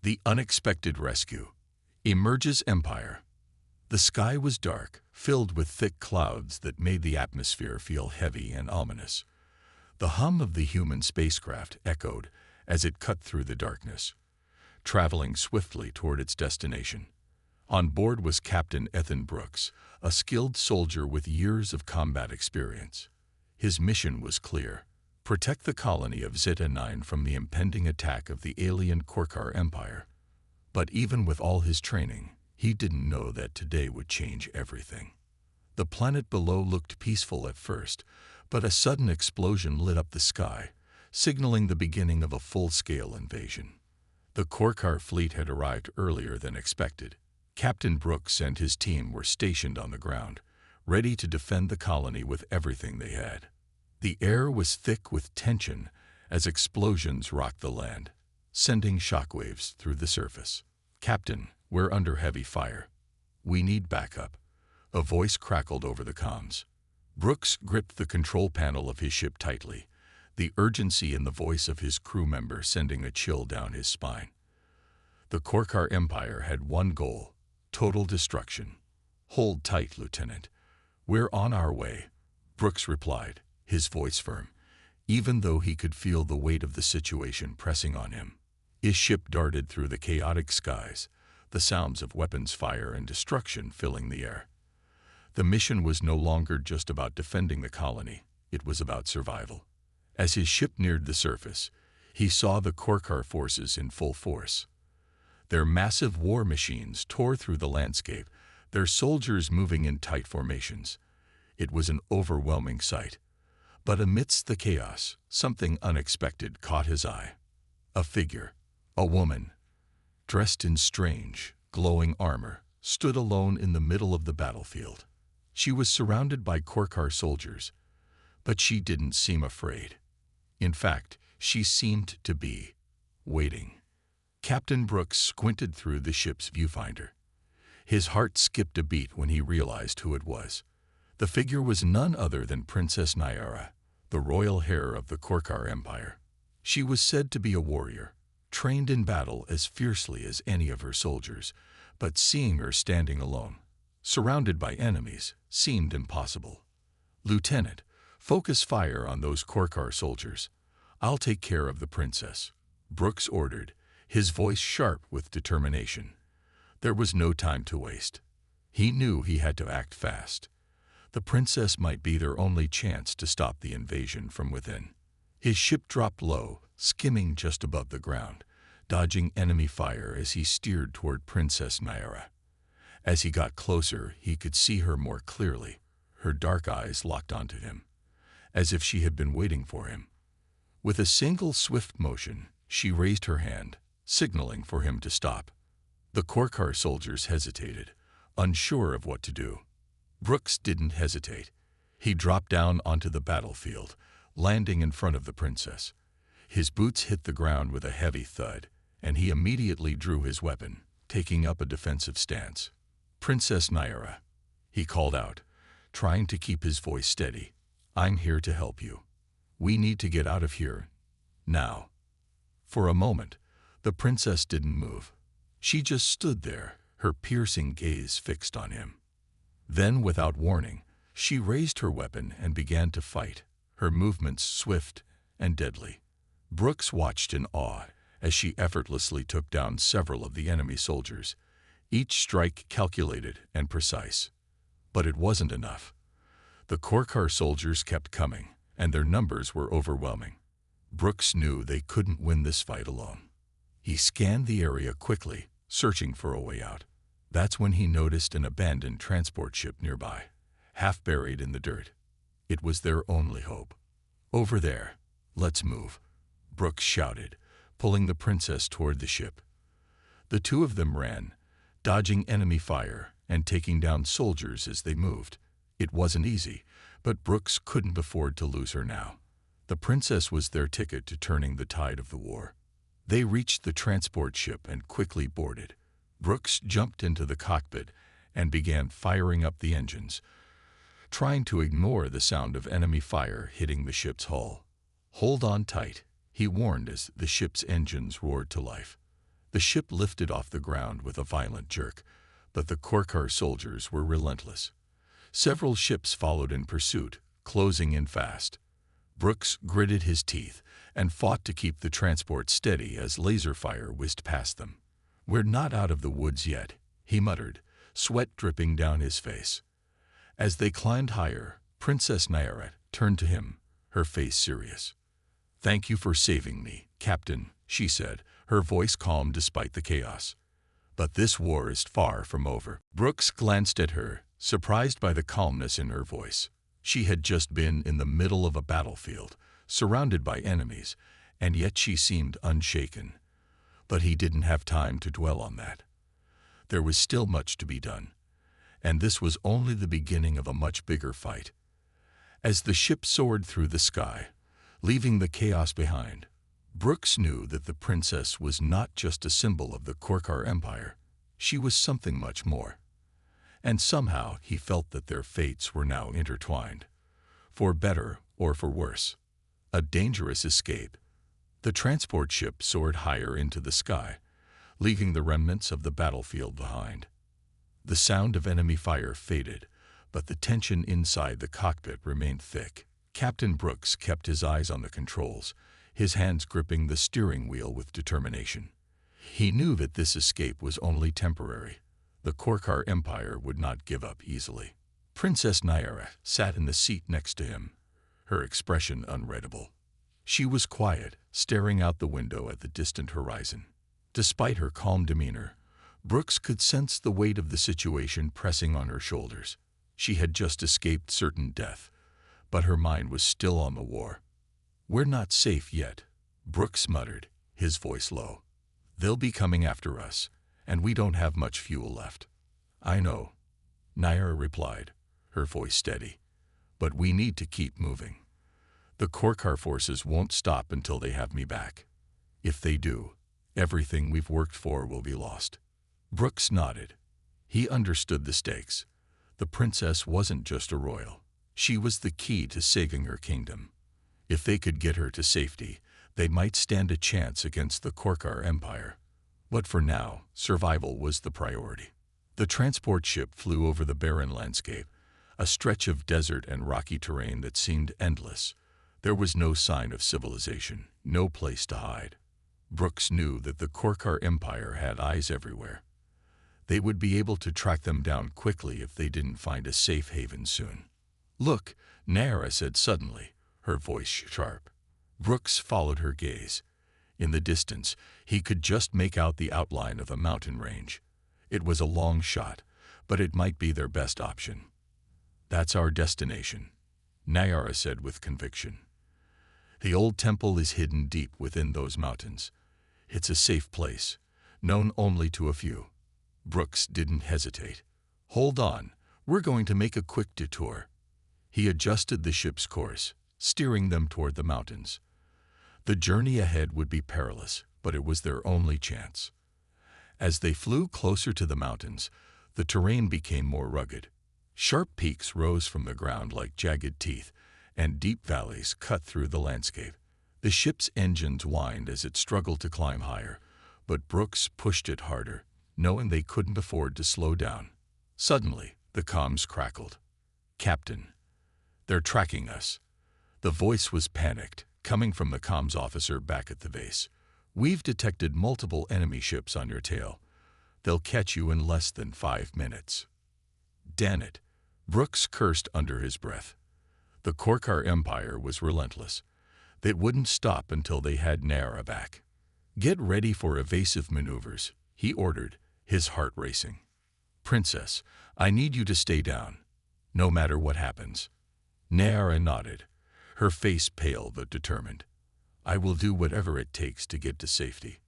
The unexpected rescue. Emerges Empire. The sky was dark, filled with thick clouds that made the atmosphere feel heavy and ominous. The hum of the human spacecraft echoed as it cut through the darkness, traveling swiftly toward its destination. On board was Captain Ethan Brooks, a skilled soldier with years of combat experience. His mission was clear: protect the colony of Zeta-9 from the impending attack of the alien Korkar Empire. But even with all his training, he didn't know that today would change everything. The planet below looked peaceful at first, but a sudden explosion lit up the sky, signaling the beginning of a full-scale invasion. The Korkar fleet had arrived earlier than expected. Captain Brooks and his team were stationed on the ground, ready to defend the colony with everything they had. The air was thick with tension as explosions rocked the land, sending shockwaves through the surface. "Captain, we're under heavy fire. We need backup," a voice crackled over the comms. Brooks gripped the control panel of his ship tightly, the urgency in the voice of his crew member sending a chill down his spine. The Korkar Empire had one goal: total destruction. "Hold tight, Lieutenant. We're on our way," Brooks replied, his voice firm, even though he could feel the weight of the situation pressing on him. His ship darted through the chaotic skies, the sounds of weapons fire and destruction filling the air. The mission was no longer just about defending the colony, it was about survival. As his ship neared the surface, he saw the Korkar forces in full force. Their massive war machines tore through the landscape, their soldiers moving in tight formations. It was an overwhelming sight. But amidst the chaos, something unexpected caught his eye. A figure, a woman, dressed in strange, glowing armor, stood alone in the middle of the battlefield. She was surrounded by Korkar soldiers, but she didn't seem afraid. In fact, she seemed to be waiting. Captain Brooks squinted through the ship's viewfinder. His heart skipped a beat when he realized who it was. The figure was none other than Princess Nyara, the royal heir of the Korkar Empire. She was said to be a warrior, trained in battle as fiercely as any of her soldiers, but seeing her standing alone, surrounded by enemies, seemed impossible. "Lieutenant, focus fire on those Korkar soldiers. I'll take care of the princess," Brooks ordered, his voice sharp with determination. There was no time to waste. He knew he had to act fast. The princess might be their only chance to stop the invasion from within. His ship dropped low, skimming just above the ground, dodging enemy fire as he steered toward Princess Nyara. As he got closer, he could see her more clearly, her dark eyes locked onto him, as if she had been waiting for him. With a single swift motion, she raised her hand, signaling for him to stop. The Korkar soldiers hesitated, unsure of what to do. Brooks didn't hesitate. He dropped down onto the battlefield, landing in front of the princess. His boots hit the ground with a heavy thud, and he immediately drew his weapon, taking up a defensive stance. "Princess Nyara," he called out, trying to keep his voice steady, "I'm here to help you. We need to get out of here, now." For a moment, the princess didn't move. She just stood there, her piercing gaze fixed on him. Then, without warning, she raised her weapon and began to fight, her movements swift and deadly. Brooks watched in awe as she effortlessly took down several of the enemy soldiers, each strike calculated and precise. But it wasn't enough. The Korkar soldiers kept coming, and their numbers were overwhelming. Brooks knew they couldn't win this fight alone. He scanned the area quickly, searching for a way out. That's when he noticed an abandoned transport ship nearby, half buried in the dirt. It was their only hope. "Over there. Let's move," Brooks shouted, pulling the princess toward the ship. The two of them ran, dodging enemy fire and taking down soldiers as they moved. It wasn't easy, but Brooks couldn't afford to lose her now. The princess was their ticket to turning the tide of the war. They reached the transport ship and quickly boarded. Brooks jumped into the cockpit and began firing up the engines, trying to ignore the sound of enemy fire hitting the ship's hull. "Hold on tight," he warned as the ship's engines roared to life. The ship lifted off the ground with a violent jerk, but the Korkar soldiers were relentless. Several ships followed in pursuit, closing in fast. Brooks gritted his teeth and fought to keep the transport steady as laser fire whizzed past them. "We're not out of the woods yet," he muttered, sweat dripping down his face. As they climbed higher, Princess Nyara turned to him, her face serious. "Thank you for saving me, Captain," she said, her voice calm despite the chaos. "But this war is far from over." Brooks glanced at her, surprised by the calmness in her voice. She had just been in the middle of a battlefield, surrounded by enemies, and yet she seemed unshaken. But he didn't have time to dwell on that. There was still much to be done, and this was only the beginning of a much bigger fight. As the ship soared through the sky, leaving the chaos behind, Brooks knew that the princess was not just a symbol of the Korkar Empire. She was something much more. And somehow he felt that their fates were now intertwined. For better or for worse. A dangerous escape. The transport ship soared higher into the sky, leaving the remnants of the battlefield behind. The sound of enemy fire faded, but the tension inside the cockpit remained thick. Captain Brooks kept his eyes on the controls, his hands gripping the steering wheel with determination. He knew that this escape was only temporary. The Korkar Empire would not give up easily. Princess Nyara sat in the seat next to him, her expression unreadable. She was quiet, staring out the window at the distant horizon. Despite her calm demeanor, Brooks could sense the weight of the situation pressing on her shoulders. She had just escaped certain death, but her mind was still on the war. "We're not safe yet," Brooks muttered, his voice low. "They'll be coming after us, and we don't have much fuel left." "I know," Nyara replied, her voice steady. "But we need to keep moving. The Korkar forces won't stop until they have me back. If they do, everything we've worked for will be lost." Brooks nodded. He understood the stakes. The princess wasn't just a royal. She was the key to saving her kingdom. If they could get her to safety, they might stand a chance against the Korkar Empire. But for now, survival was the priority. The transport ship flew over the barren landscape, a stretch of desert and rocky terrain that seemed endless. There was no sign of civilization, no place to hide. Brooks knew that the Korkar Empire had eyes everywhere. They would be able to track them down quickly if they didn't find a safe haven soon. "Look," Nyara said suddenly, her voice sharp. Brooks followed her gaze. In the distance, he could just make out the outline of a mountain range. It was a long shot, but it might be their best option. "That's our destination," Nyara said with conviction. "The old temple is hidden deep within those mountains. It's a safe place, known only to a few." Brooks didn't hesitate. "Hold on, we're going to make a quick detour." He adjusted the ship's course, steering them toward the mountains. The journey ahead would be perilous, but it was their only chance. As they flew closer to the mountains, the terrain became more rugged. Sharp peaks rose from the ground like jagged teeth, and deep valleys cut through the landscape. The ship's engines whined as it struggled to climb higher, but Brooks pushed it harder, knowing they couldn't afford to slow down. Suddenly, the comms crackled. "Captain, they're tracking us." The voice was panicked, coming from the comms officer back at the base. "We've detected multiple enemy ships on your tail. They'll catch you in less than 5 minutes." "Damn it," Brooks cursed under his breath. The Korkar Empire was relentless. They wouldn't stop until they had Nyara back. "Get ready for evasive maneuvers," he ordered, his heart racing. "Princess, I need you to stay down, no matter what happens." Nyara nodded, her face pale but determined. "I will do whatever it takes to get to safety."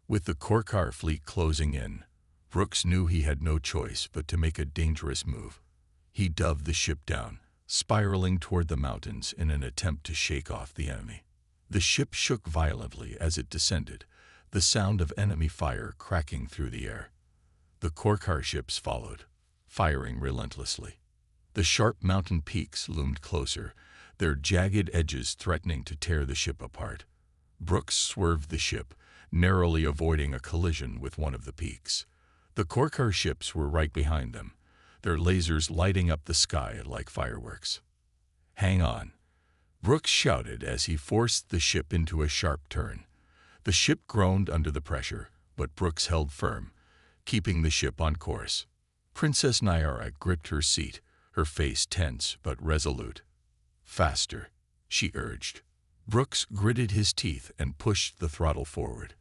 With the Korkar fleet closing in, Brooks knew he had no choice but to make a dangerous move. He dove the ship down, spiraling toward the mountains in an attempt to shake off the enemy. The ship shook violently as it descended, the sound of enemy fire cracking through the air. The Korkar ships followed, firing relentlessly. The sharp mountain peaks loomed closer, their jagged edges threatening to tear the ship apart. Brooks swerved the ship, narrowly avoiding a collision with one of the peaks. The Korkar ships were right behind them, their lasers lighting up the sky like fireworks. "Hang on," Brooks shouted as he forced the ship into a sharp turn. The ship groaned under the pressure, but Brooks held firm, keeping the ship on course. Princess Nyara gripped her seat, her face tense but resolute. "Faster," she urged. Brooks gritted his teeth and pushed the throttle forward.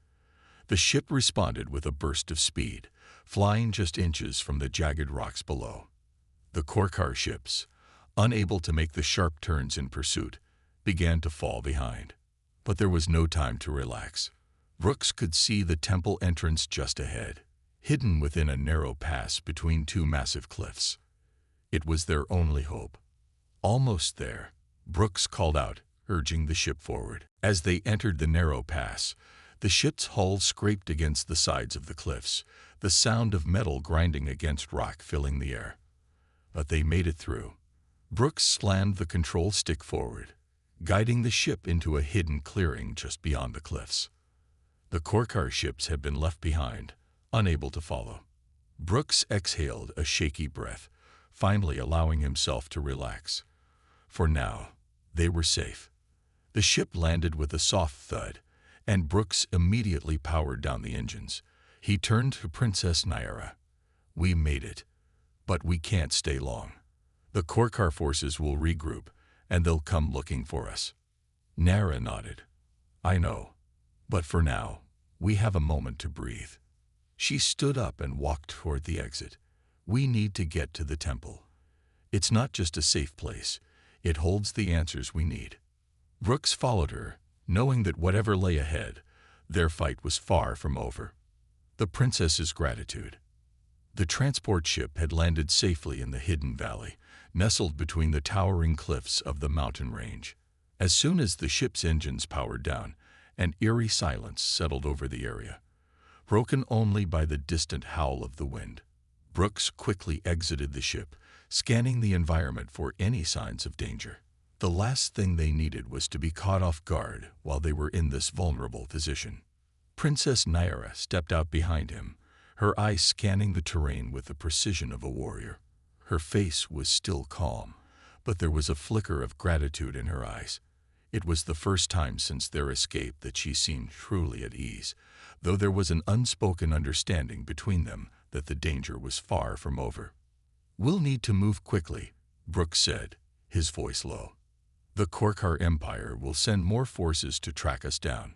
The ship responded with a burst of speed, flying just inches from the jagged rocks below. The Korkar ships, unable to make the sharp turns in pursuit, began to fall behind. But there was no time to relax. Brooks could see the temple entrance just ahead, hidden within a narrow pass between two massive cliffs. It was their only hope. Almost there, Brooks called out, urging the ship forward. As they entered the narrow pass, the ship's hull scraped against the sides of the cliffs, the sound of metal grinding against rock filling the air. But they made it through. Brooks slammed the control stick forward, guiding the ship into a hidden clearing just beyond the cliffs. The Korkar ships had been left behind, unable to follow. Brooks exhaled a shaky breath, finally allowing himself to relax. For now, they were safe. The ship landed with a soft thud, and Brooks immediately powered down the engines. He turned to Princess Nyara. "We made it, but we can't stay long. The Korkar forces will regroup, and they'll come looking for us." Nyara nodded. "I know, but for now, we have a moment to breathe." She stood up and walked toward the exit. "We need to get to the temple. It's not just a safe place, it holds the answers we need." Brooks followed her, knowing that whatever lay ahead, their fight was far from over. The princess's gratitude. The transport ship had landed safely in the hidden valley, nestled between the towering cliffs of the mountain range. As soon as the ship's engines powered down, an eerie silence settled over the area, broken only by the distant howl of the wind. Brooks quickly exited the ship, scanning the environment for any signs of danger. The last thing they needed was to be caught off guard while they were in this vulnerable position. Princess Nyara stepped out behind him, her eyes scanning the terrain with the precision of a warrior. Her face was still calm, but there was a flicker of gratitude in her eyes. It was the first time since their escape that she seemed truly at ease, though there was an unspoken understanding between them that the danger was far from over. "We'll need to move quickly," Brooks said, his voice low. "The Korkar Empire will send more forces to track us down.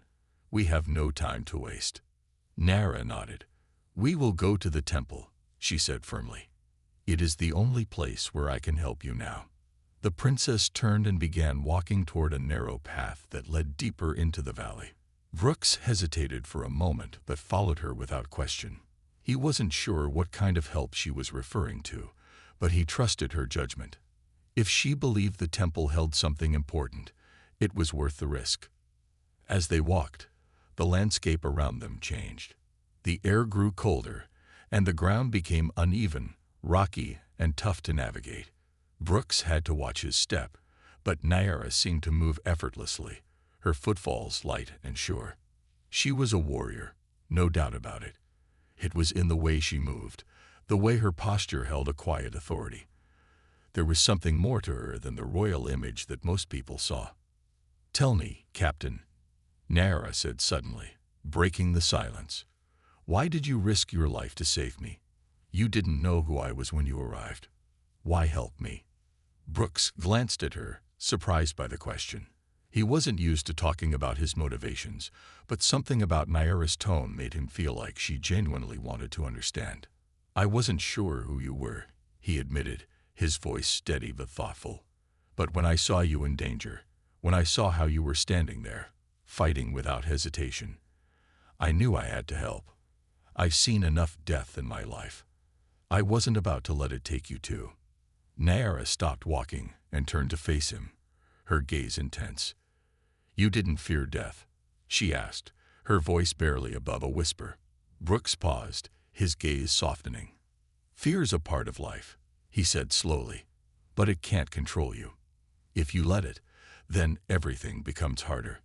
We have no time to waste." Nyara nodded. "We will go to the temple," she said firmly. "It is the only place where I can help you now." The princess turned and began walking toward a narrow path that led deeper into the valley. Brooks hesitated for a moment but followed her without question. He wasn't sure what kind of help she was referring to, but he trusted her judgment. If she believed the temple held something important, it was worth the risk. As they walked, the landscape around them changed. The air grew colder, and the ground became uneven, rocky, and tough to navigate. Brooks had to watch his step, but Nyara seemed to move effortlessly, her footfalls light and sure. She was a warrior, no doubt about it. It was in the way she moved, the way her posture held a quiet authority. There was something more to her than the royal image that most people saw. "Tell me, Captain," Nyara said suddenly, breaking the silence. "Why did you risk your life to save me? You didn't know who I was when you arrived. Why help me?" Brooks glanced at her, surprised by the question. He wasn't used to talking about his motivations, but something about Nyara's tone made him feel like she genuinely wanted to understand. "I wasn't sure who you were," he admitted, his voice steady but thoughtful. "But when I saw you in danger, when I saw how you were standing there, fighting without hesitation, I knew I had to help. I've seen enough death in my life. I wasn't about to let it take you too." Nyara stopped walking and turned to face him, her gaze intense. "You didn't fear death?" she asked, her voice barely above a whisper. Brooks paused, his gaze softening. "Fear's a part of life," he said slowly, "but it can't control you. If you let it, then everything becomes harder.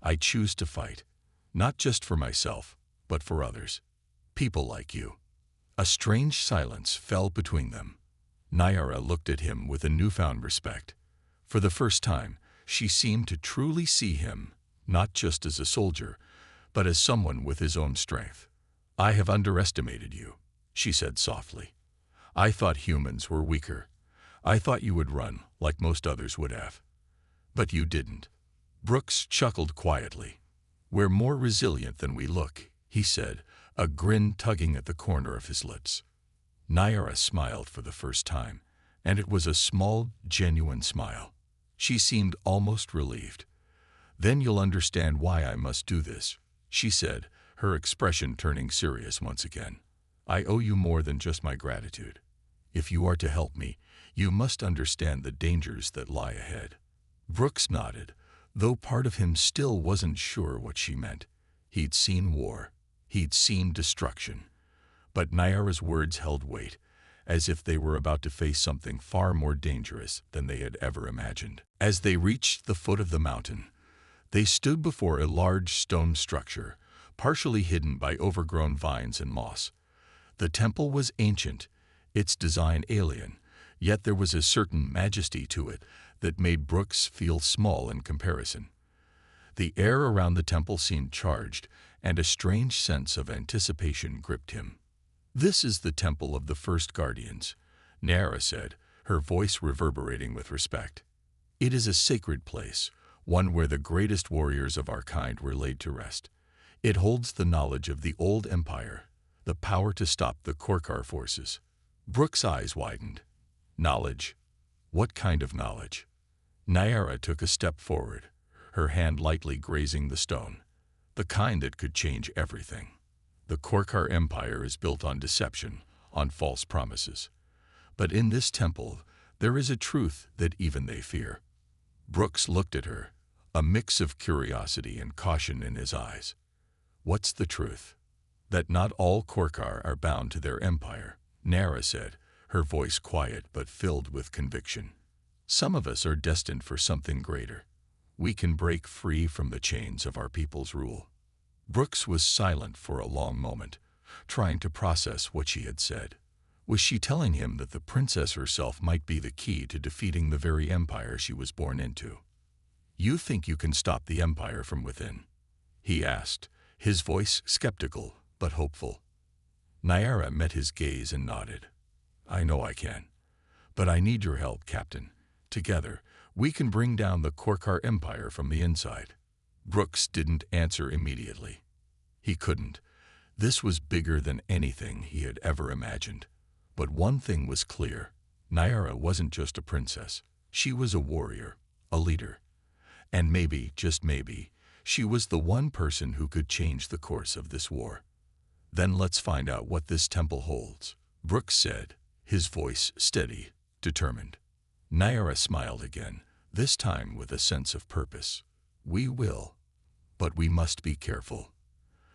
I choose to fight, Not just for myself, but for others. People like you. A strange silence fell between them. Nyara looked at him with a newfound respect. For the first time, she seemed to truly see him, not just as a soldier, but as someone with his own strength. "I have underestimated you," she said softly. "I thought humans were weaker. I thought you would run, like most others would have. But you didn't." Brooks chuckled quietly. "We're more resilient than we look," he said, a grin tugging at the corner of his lips. Nyara smiled for the first time, and it was a small, genuine smile. She seemed almost relieved. "Then you'll understand why I must do this," she said, her expression turning serious once again. "I owe you more than just my gratitude. If you are to help me, you must understand the dangers that lie ahead." Brooks nodded, though part of him still wasn't sure what she meant. He'd seen war. He'd seen destruction. But Nyara's words held weight, as if they were about to face something far more dangerous than they had ever imagined. As they reached the foot of the mountain, they stood before a large stone structure, partially hidden by overgrown vines and moss. The temple was ancient, its design alien, yet there was a certain majesty to it that made Brooks feel small in comparison. The air around the temple seemed charged, and a strange sense of anticipation gripped him. "This is the temple of the first guardians," Nyara said, her voice reverberating with respect. "It is a sacred place, one where the greatest warriors of our kind were laid to rest. It holds the knowledge of the old empire, the power to stop the Korkar forces." Brooks' eyes widened. "Knowledge? What kind of knowledge?" Nyara took a step forward, her hand lightly grazing the stone. "The kind that could change everything. The Korkar Empire is built on deception, on false promises. But in this temple, there is a truth that even they fear." Brooks looked at her, a mix of curiosity and caution in his eyes. "What's the truth?" "That not all Korkar are bound to their empire," Nyara said, her voice quiet but filled with conviction. "Some of us are destined for something greater. We can break free from the chains of our people's rule." Brooks was silent for a long moment, trying to process what she had said. Was she telling him that the princess herself might be the key to defeating the very empire she was born into? "You think you can stop the empire from within?" he asked, his voice skeptical but hopeful. Nyara met his gaze and nodded. "I know I can. But I need your help, Captain. Together, we can bring down the Korkar Empire from the inside." Brooks didn't answer immediately. He couldn't. This was bigger than anything he had ever imagined. But one thing was clear. Nyara wasn't just a princess. She was a warrior, a leader. And maybe, just maybe, she was the one person who could change the course of this war. "Then let's find out what this temple holds," Brooks said, his voice steady, determined. Nyara smiled again, this time with a sense of purpose. "We will. But we must be careful.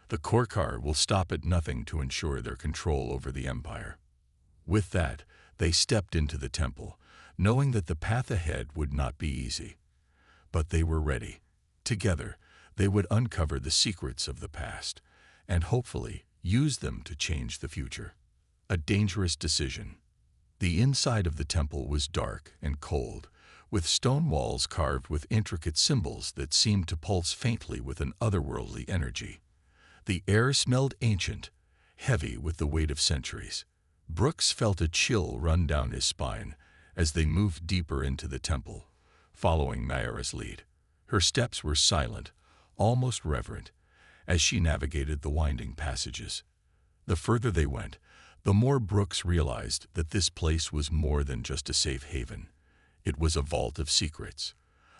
The Korkar will stop at nothing to ensure their control over the empire." With that, they stepped into the temple, knowing that the path ahead would not be easy. But they were ready. Together, they would uncover the secrets of the past, and hopefully use them to change the future. A dangerous decision. The inside of the temple was dark and cold, with stone walls carved with intricate symbols that seemed to pulse faintly with an otherworldly energy. The air smelled ancient, heavy with the weight of centuries. Brooks felt a chill run down his spine as they moved deeper into the temple, following Nyara's lead. Her steps were silent, almost reverent, as she navigated the winding passages. The further they went, the more Brooks realized that this place was more than just a safe haven. It was a vault of secrets,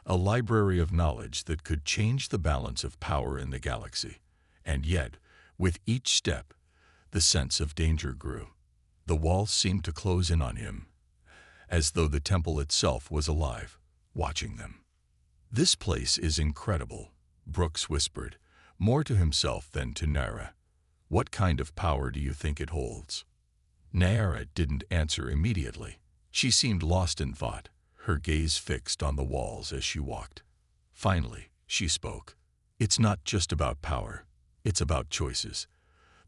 a library of knowledge that could change the balance of power in the galaxy. And yet, with each step, the sense of danger grew. The walls seemed to close in on him, as though the temple itself was alive, watching them. "This place is incredible," Brooks whispered, more to himself than to Nyara. "What kind of power do you think it holds?" Nyara didn't answer immediately. She seemed lost in thought, her gaze fixed on the walls as she walked. Finally, she spoke. "It's not just about power," It's about choices.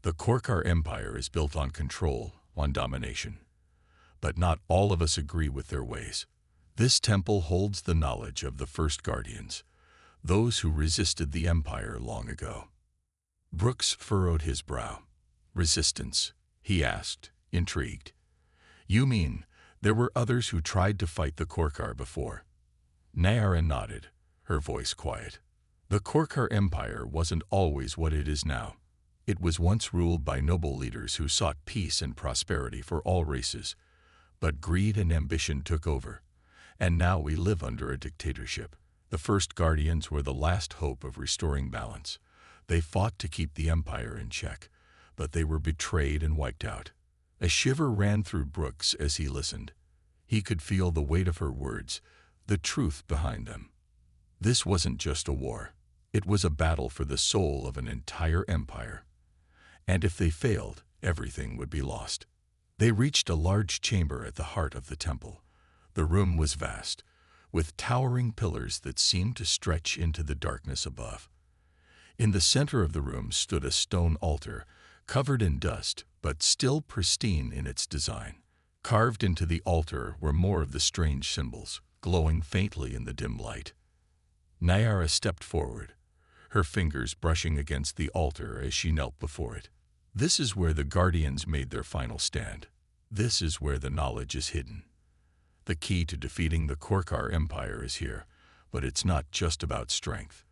The Korkar Empire is built on control, on domination. But not all of us agree with their ways. This temple holds the knowledge of the first guardians, those who resisted the Empire long ago. Brooks furrowed his brow. Resistance, he asked, intrigued. You mean there were others who tried to fight the Korkar before? Nayara nodded, her voice quiet. The Korkar Empire wasn't always what it is now. It was once ruled by noble leaders who sought peace and prosperity for all races. But greed and ambition took over, and now we live under a dictatorship. The first guardians were the last hope of restoring balance. They fought to keep the empire in check, but they were betrayed and wiped out. A shiver ran through Brooks as he listened. He could feel the weight of her words, the truth behind them. This wasn't just a war. It was a battle for the soul of an entire empire. And if they failed, everything would be lost. They reached a large chamber at the heart of the temple. The room was vast, with towering pillars that seemed to stretch into the darkness above. In the center of the room stood a stone altar, covered in dust, but still pristine in its design. Carved into the altar were more of the strange symbols, glowing faintly in the dim light. Nayara stepped forward, her fingers brushing against the altar as she knelt before it. This is where the guardians made their final stand. This is where the knowledge is hidden. The key to defeating the Korkar Empire is here, but it's not just about strength.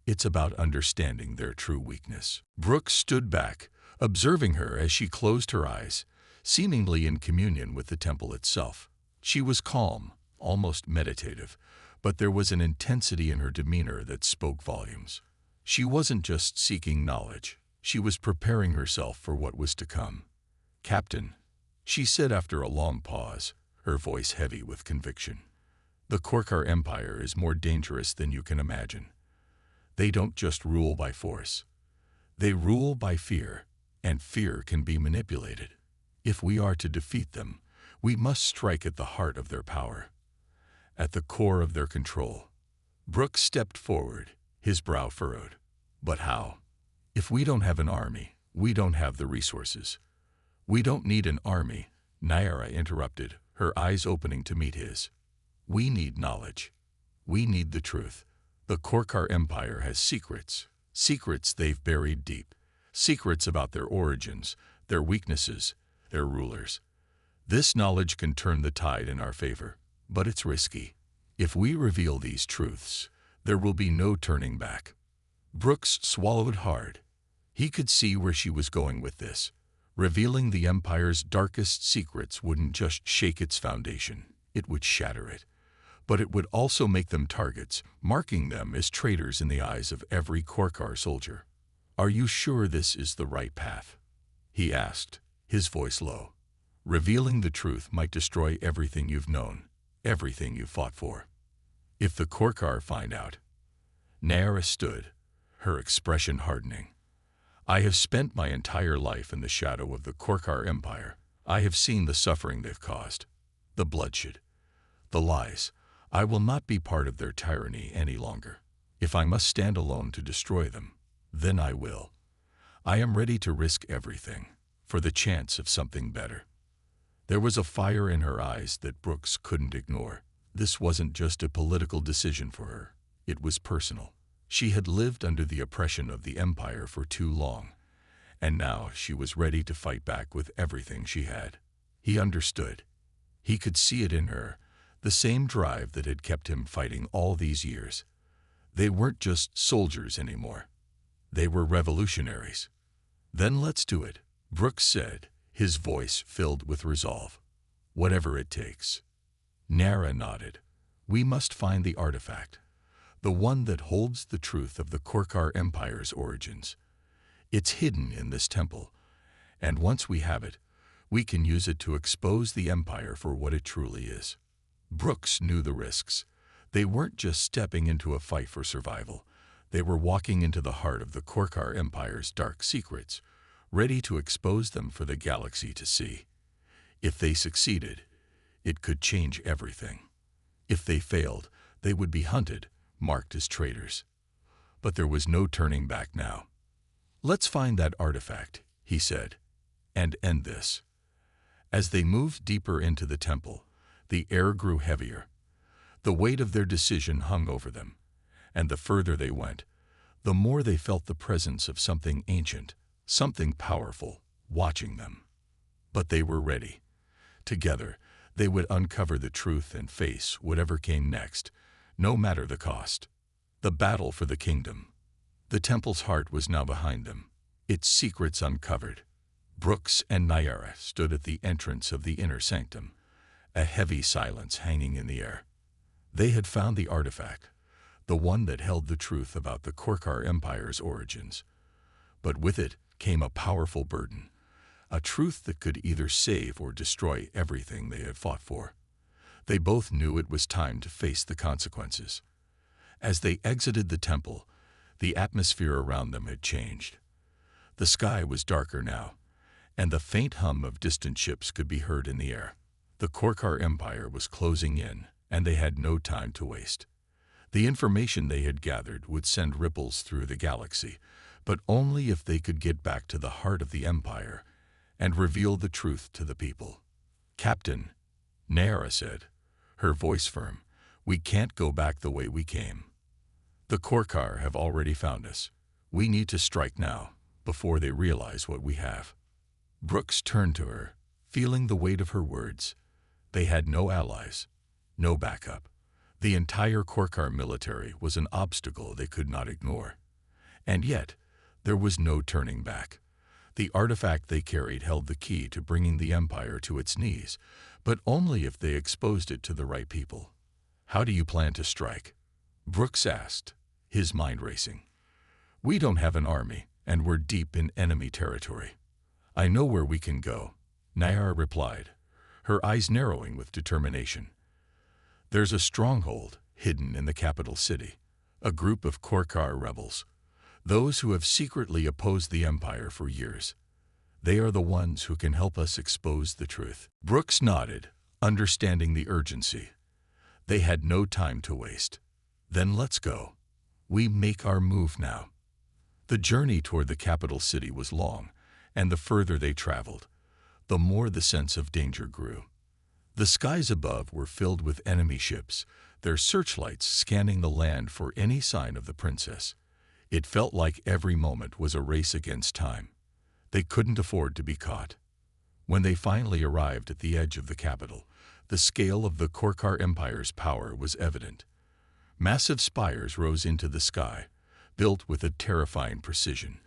It's about understanding their true weakness. Brooks stood back, observing her as she closed her eyes, seemingly in communion with the temple itself. She was calm, almost meditative, but there was an intensity in her demeanor that spoke volumes. She wasn't just seeking knowledge. She was preparing herself for what was to come. "Captain," she said after a long pause, her voice heavy with conviction, "the Korkar Empire is more dangerous than you can imagine. They don't just rule by force. They rule by fear, and fear can be manipulated. If we are to defeat them, we must strike at the heart of their power, at the core of their control." Brooks stepped forward, his brow furrowed. "But how? If we don't have an army, we don't have the resources." "We don't need an army," Nayara interrupted, her eyes opening to meet his. "We need knowledge. We need the truth. The Korkar Empire has secrets, secrets they've buried deep, secrets about their origins, their weaknesses, their rulers. This knowledge can turn the tide in our favor, but it's risky. If we reveal these truths, there will be no turning back." Brooks swallowed hard. He could see where she was going with this. Revealing the Empire's darkest secrets wouldn't just shake its foundation, it would shatter it. But it would also make them targets, marking them as traitors in the eyes of every Korkar soldier. "Are you sure this is the right path?" he asked, his voice low. "Revealing the truth might destroy everything you've known, everything you've fought for. If the Korkar find out..." Nayara stood, her expression hardening. "I have spent my entire life in the shadow of the Korkar Empire. I have seen the suffering they've caused, the bloodshed, the lies. I will not be part of their tyranny any longer. If I must stand alone to destroy them, then I will. I am ready to risk everything, for the chance of something better." There was a fire in her eyes that Brooks couldn't ignore. This wasn't just a political decision for her. It was personal. She had lived under the oppression of the Empire for too long, and now she was ready to fight back with everything she had. He understood. He could see it in her, the same drive that had kept him fighting all these years. They weren't just soldiers anymore. They were revolutionaries. "Then let's do it," Brooks said, his voice filled with resolve. "Whatever it takes." Nayara nodded. "We must find the artifact, the one that holds the truth of the Korkar Empire's origins. It's hidden in this temple, and once we have it, we can use it to expose the Empire for what it truly is." Brooks knew the risks. They weren't just stepping into a fight for survival. They were walking into the heart of the Korkar Empire's dark secrets, ready to expose them for the galaxy to see. If they succeeded, it could change everything. If they failed, they would be hunted, marked as traitors. But there was no turning back now. "Let's find that artifact," he said, "and end this." As they moved deeper into the temple, the air grew heavier. The weight of their decision hung over them, and the further they went, the more they felt the presence of something ancient, something powerful, watching them. But they were ready. Together, they would uncover the truth and face whatever came next, no matter the cost. The battle for the kingdom. The temple's heart was now behind them, its secrets uncovered. Brooks and Nyara stood at the entrance of the inner sanctum, a heavy silence hanging in the air. They had found the artifact, the one that held the truth about the Korkar Empire's origins. But with it came a powerful burden, a truth that could either save or destroy everything they had fought for. They both knew it was time to face the consequences. As they exited the temple, the atmosphere around them had changed. The sky was darker now, and the faint hum of distant ships could be heard in the air. The Korkar Empire was closing in, and they had no time to waste. The information they had gathered would send ripples through the galaxy, but only if they could get back to the heart of the Empire and reveal the truth to the people. "Captain," Nyara said, her voice firm, "we can't go back the way we came. The Korkar have already found us. We need to strike now, before they realize what we have." Brooks turned to her, feeling the weight of her words. They had no allies, no backup. The entire Korkar military was an obstacle they could not ignore. And yet, there was no turning back. The artifact they carried held the key to bringing the Empire to its knees, but only if they exposed it to the right people. "How do you plan to strike?" Brooks asked, his mind racing. "We don't have an army, and we're deep in enemy territory." "I know where we can go," Nyara replied, her eyes narrowing with determination. "There's a stronghold hidden in the capital city, a group of Korkar rebels, those who have secretly opposed the Empire for years. They are the ones who can help us expose the truth." Brooks nodded, understanding the urgency. They had no time to waste. "Then let's go. We make our move now." The journey toward the capital city was long, and the further they traveled, the more the sense of danger grew. The skies above were filled with enemy ships, their searchlights scanning the land for any sign of the princess. It felt like every moment was a race against time. They couldn't afford to be caught. When they finally arrived at the edge of the capital, the scale of the Korkar Empire's power was evident. Massive spires rose into the sky, built with a terrifying precision,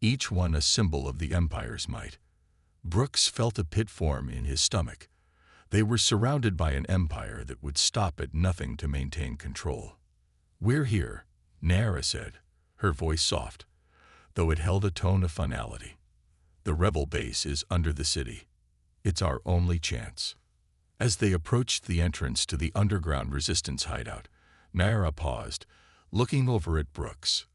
each one a symbol of the Empire's might. Brooks felt a pit form in his stomach. They were surrounded by an empire that would stop at nothing to maintain control. "We're here," Nyara said, her voice soft, though it held a tone of finality. "The rebel base is under the city. It's our only chance." As they approached the entrance to the underground resistance hideout, Nyara paused, looking over at Brooks.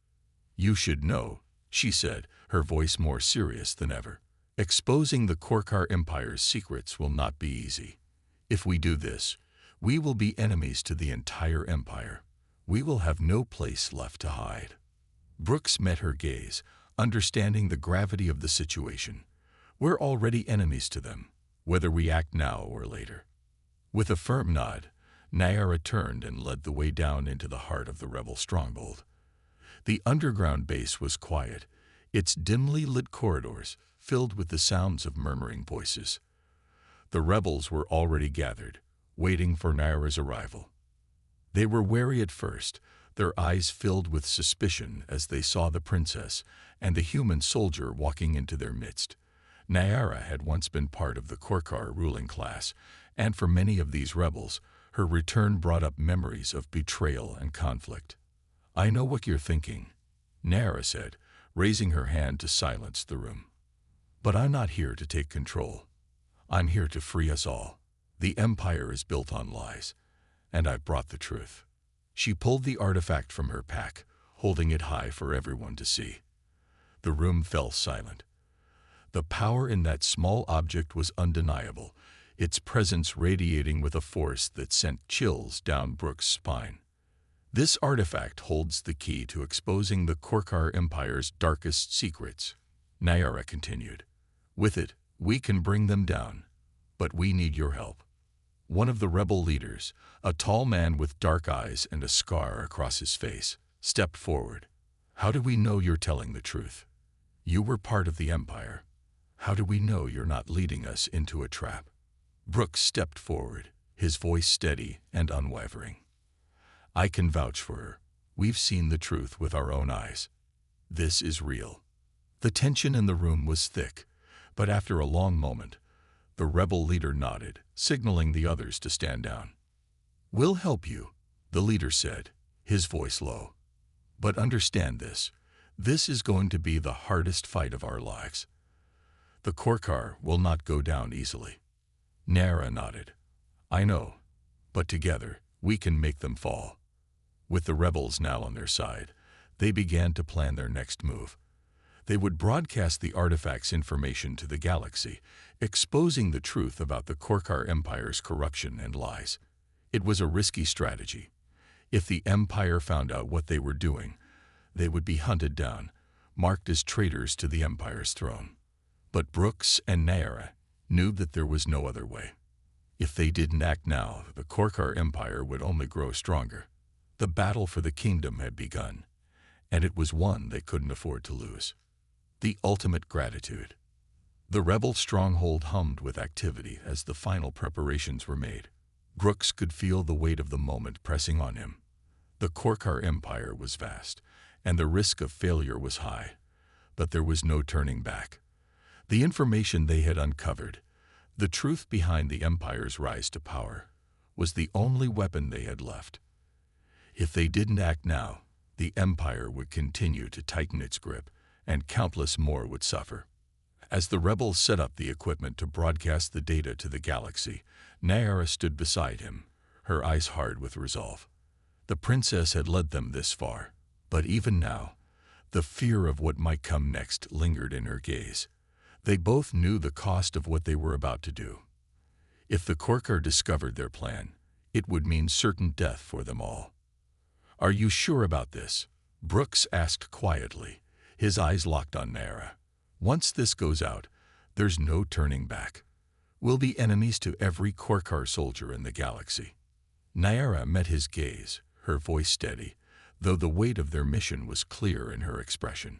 "You should know," she said, her voice more serious than ever. "Exposing the Korkar Empire's secrets will not be easy. If we do this, we will be enemies to the entire Empire. We will have no place left to hide." Brooks met her gaze, understanding the gravity of the situation. "We're already enemies to them, whether we act now or later." With a firm nod, Nyara turned and led the way down into the heart of the rebel stronghold. The underground base was quiet, its dimly lit corridors filled with the sounds of murmuring voices. The rebels were already gathered, waiting for Nyara's arrival. They were wary at first, their eyes filled with suspicion as they saw the princess and the human soldier walking into their midst. Nyara had once been part of the Korkar ruling class, and for many of these rebels, her return brought up memories of betrayal and conflict. "I know what you're thinking," Nyara said, raising her hand to silence the room. "But I'm not here to take control. I'm here to free us all. The Empire is built on lies, and I've brought the truth." She pulled the artifact from her pack, holding it high for everyone to see. The room fell silent. The power in that small object was undeniable, its presence radiating with a force that sent chills down Brooks' spine. This artifact holds the key to exposing the Korkar Empire's darkest secrets, Nyara continued. With it, we can bring them down, but we need your help. One of the rebel leaders, a tall man with dark eyes and a scar across his face, stepped forward. How do we know you're telling the truth? You were part of the Empire. How do we know you're not leading us into a trap? Brooks stepped forward, his voice steady and unwavering. I can vouch for her. We've seen the truth with our own eyes. This is real. The tension in the room was thick, but after a long moment, the rebel leader nodded, signaling the others to stand down. We'll help you, the leader said, his voice low. But understand this. This is going to be the hardest fight of our lives. The Korkar will not go down easily. Nyara nodded. I know, but together we can make them fall. With the rebels now on their side, they began to plan their next move. They would broadcast the artifact's information to the galaxy, exposing the truth about the Korkar Empire's corruption and lies. It was a risky strategy. If the Empire found out what they were doing, they would be hunted down, marked as traitors to the Empire's throne. But Brooks and Nyara knew that there was no other way. If they didn't act now, the Korkar Empire would only grow stronger. The battle for the kingdom had begun, and it was one they couldn't afford to lose. The ultimate gratitude. The rebel stronghold hummed with activity as the final preparations were made. Brooks could feel the weight of the moment pressing on him. The Korkar Empire was vast, and the risk of failure was high, but there was no turning back. The information they had uncovered, the truth behind the Empire's rise to power, was the only weapon they had left. If they didn't act now, the Empire would continue to tighten its grip, and countless more would suffer. As the rebels set up the equipment to broadcast the data to the galaxy, Nyara stood beside him, her eyes hard with resolve. The princess had led them this far, but even now, the fear of what might come next lingered in her gaze. They both knew the cost of what they were about to do. If the Korkar discovered their plan, it would mean certain death for them all. Are you sure about this? Brooks asked quietly, his eyes locked on Nyara. Once this goes out, there's no turning back. We'll be enemies to every Korkar soldier in the galaxy. Nyara met his gaze, her voice steady, though the weight of their mission was clear in her expression.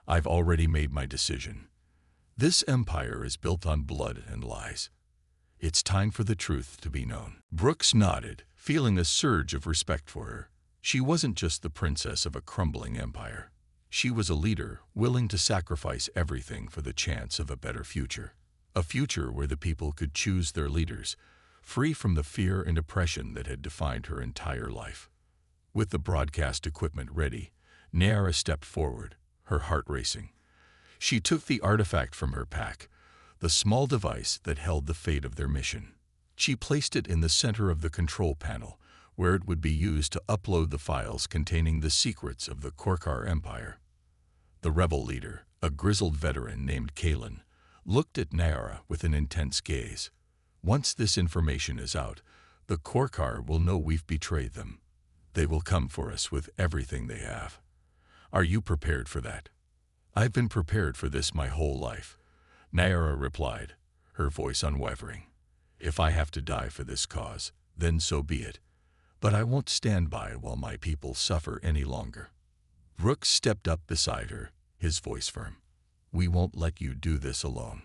I've already made my decision. This empire is built on blood and lies. It's time for the truth to be known. Brooks nodded, feeling a surge of respect for her. She wasn't just the princess of a crumbling empire. She was a leader willing to sacrifice everything for the chance of a better future. A future where the people could choose their leaders, free from the fear and oppression that had defined her entire life. With the broadcast equipment ready, Nyara stepped forward, her heart racing. She took the artifact from her pack, the small device that held the fate of their mission. She placed it in the center of the control panel, where it would be used to upload the files containing the secrets of the Korkar Empire. The rebel leader, a grizzled veteran named Kalen, looked at Nyara with an intense gaze. Once this information is out, the Korkar will know we've betrayed them. They will come for us with everything they have. Are you prepared for that? I've been prepared for this my whole life, Nyara replied, her voice unwavering. If I have to die for this cause, then so be it. But I won't stand by while my people suffer any longer. Brooks stepped up beside her, his voice firm. We won't let you do this alone.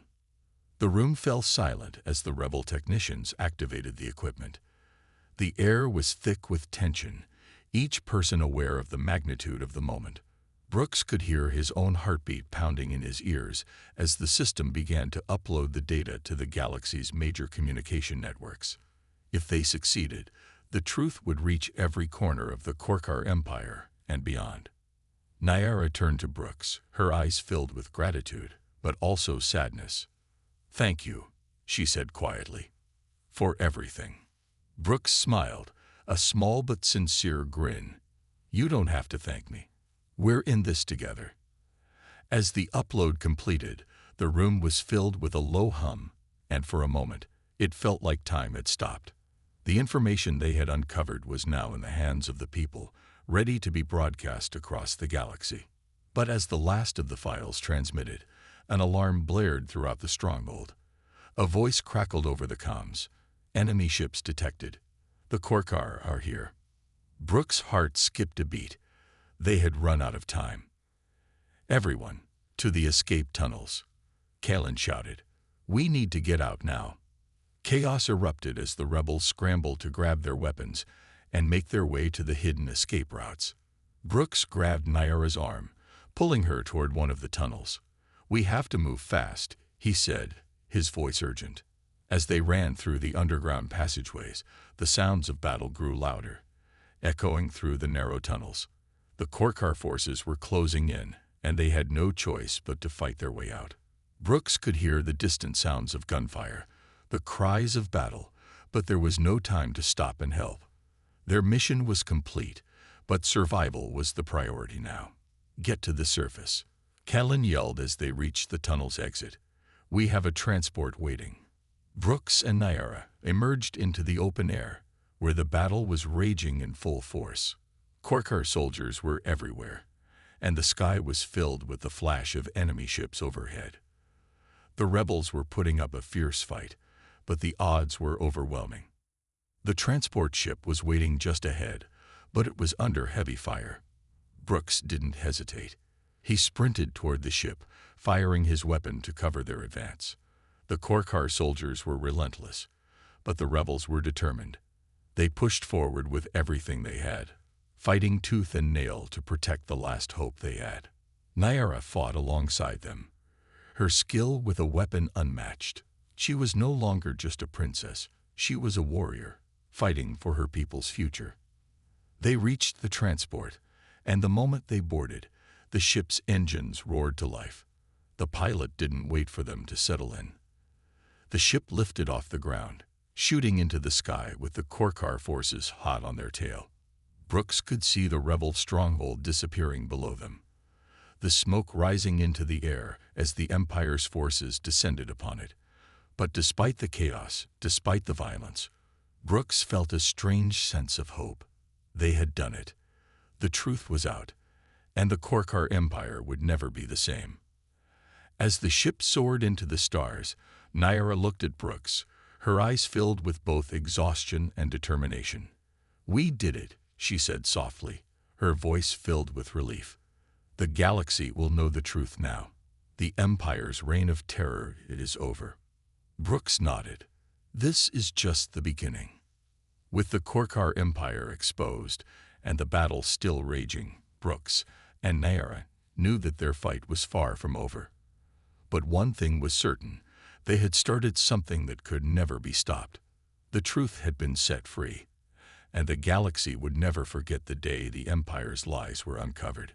The room fell silent as the rebel technicians activated the equipment. The air was thick with tension, each person aware of the magnitude of the moment. Brooks could hear his own heartbeat pounding in his ears as the system began to upload the data to the galaxy's major communication networks. If they succeeded, the truth would reach every corner of the Korkar Empire and beyond. Nyara turned to Brooks, her eyes filled with gratitude, but also sadness. Thank you, she said quietly, for everything. Brooks smiled, a small but sincere grin. You don't have to thank me. We're in this together. As the upload completed, the room was filled with a low hum, and for a moment, it felt like time had stopped. The information they had uncovered was now in the hands of the people, ready to be broadcast across the galaxy. But as the last of the files transmitted, an alarm blared throughout the stronghold. A voice crackled over the comms. Enemy ships detected. The Korkar are here. Brooks' heart skipped a beat. They had run out of time. Everyone, to the escape tunnels. Kalen shouted. We need to get out now. Chaos erupted as the rebels scrambled to grab their weapons and make their way to the hidden escape routes. Brooks grabbed Nyara's arm, pulling her toward one of the tunnels. We have to move fast, he said, his voice urgent. As they ran through the underground passageways, the sounds of battle grew louder, echoing through the narrow tunnels. The Korkar forces were closing in, and they had no choice but to fight their way out. Brooks could hear the distant sounds of gunfire, the cries of battle, but there was no time to stop and help. Their mission was complete, but survival was the priority now. Get to the surface. Kalen yelled as they reached the tunnel's exit. We have a transport waiting. Brooks and Nyara emerged into the open air, where the battle was raging in full force. Korkar soldiers were everywhere, and the sky was filled with the flash of enemy ships overhead. The rebels were putting up a fierce fight, but the odds were overwhelming. The transport ship was waiting just ahead, but it was under heavy fire. Brooks didn't hesitate. He sprinted toward the ship, firing his weapon to cover their advance. The Korkar soldiers were relentless, but the rebels were determined. They pushed forward with everything they had, fighting tooth and nail to protect the last hope they had. Nyara fought alongside them, her skill with a weapon unmatched. She was no longer just a princess, she was a warrior, fighting for her people's future. They reached the transport, and the moment they boarded, the ship's engines roared to life. The pilot didn't wait for them to settle in. The ship lifted off the ground, shooting into the sky with the Korkar forces hot on their tail. Brooks could see the rebel stronghold disappearing below them, the smoke rising into the air as the Empire's forces descended upon it. But despite the chaos, despite the violence, Brooks felt a strange sense of hope. They had done it. The truth was out, and the Korkar Empire would never be the same. As the ship soared into the stars, Nyara looked at Brooks, her eyes filled with both exhaustion and determination. We did it, she said softly, her voice filled with relief. The galaxy will know the truth now. The Empire's reign of terror is over. Brooks nodded. This is just the beginning. With the Korkar Empire exposed and the battle still raging, Brooks and Nyara knew that their fight was far from over. But one thing was certain, they had started something that could never be stopped. The truth had been set free, and the galaxy would never forget the day the Empire's lies were uncovered.